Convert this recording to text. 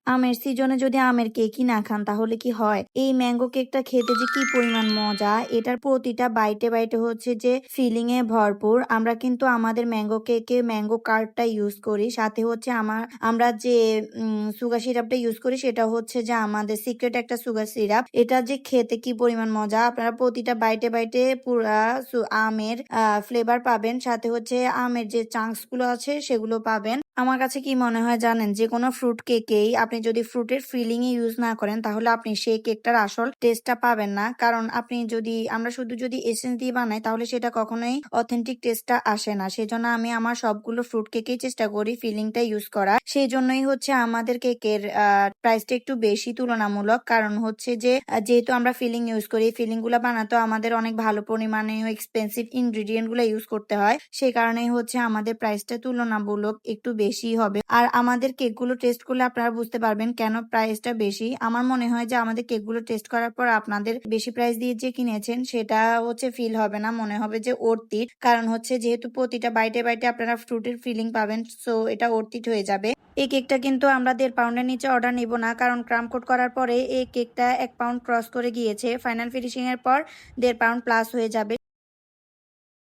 আমের সিজনে যদি আমের কেকই না খান তাহলে কি হয়? এই ম্যাঙ্গো কেকটা খেতে যে কি পরিমাণ মজা, এটার প্রতিটা বাইটে বাইটে হচ্ছে যে ফিলিং এ ভরপুর। আমরা কিন্তু আমাদের ম্যাঙ্গো কেকে ম্যাঙ্গো কার্ডটা ইউজ করি, সাথে হচ্ছে আমরা যে সুগার সিরাপটা ইউজ করি সেটা হচ্ছে যে আমাদের সিক্রেট একটা সুগার সিরাপ। এটা যে খেতে কি পরিমাণ মজা, আপনারা প্রতিটা বাইটে বাইটে পুরা আমের ফ্লেভার পাবেন, সাথে হচ্ছে আমের যে চাঙ্কস গুলো আছে সেগুলো পাবেন। আমার কাছে কি মনে হয় জানেন, যে কোনো ফ্রুট কেকেই আপনি যদি ফ্রুটের ফিলিং ইউজ না করেন তাহলে আপনি সেই কেকটার আসল টেস্টটা পাবেন না। কারণ আমরা শুধু যদি এসেন্স দিয়ে বানাই তাহলে সেটা কখনোই অথেন্টিক টেস্টটা আসে না। সেজন্য আমি আমার সবগুলো ফ্রুট কেকেই চেষ্টা করি ফিলিংটা ইউজ করা। সেই জন্যই হচ্ছে আমাদের কেকের প্রাইসটা একটু বেশি তুলনামূলক। কারণ হচ্ছে যে যেহেতু আমরা ফিলিং ইউজ করি, ফিলিং গুলা বানাতে আমাদের অনেক ভালো পরিমাণে এক্সপেন্সিভ ইনগ্রিডিয়েন্ট গুলো ইউজ করতে হয়। সেই কারণেই হচ্ছে আমাদের প্রাইসটা তুলনামূলক একটু বেশি হবে। আর আমাদের কেকগুলো টেস্ট করলে আপনারা বুঝতে পারবেন কেন প্রাইসটা বেশি। আমার মনে হয় যে আমাদের কেকগুলো টেস্ট করার পর আপনাদের বেশি প্রাইস দিয়ে যে কিনেছেন সেটা হচ্ছে ফিল হবে না, মনে হবে যে অর্থিত। কারণ হচ্ছে যেহেতু প্রতিটা বাইটে বাইটে আপনারা ফ্রুটের ফিলিং পাবেন, সো এটা অর্থিত হয়ে যাবে। এই কেকটা কিন্তু আমরা 1.5 পাউন্ডের নিচে অর্ডার নিব না, কারণ ক্রাম কোট করার পরে এই কেকটা 1 পাউন্ড ক্রস করে গিয়েছে। ফাইনাল ফিনিশিং এর পর 1.5 পাউন্ড প্লাস হয়ে যাবে।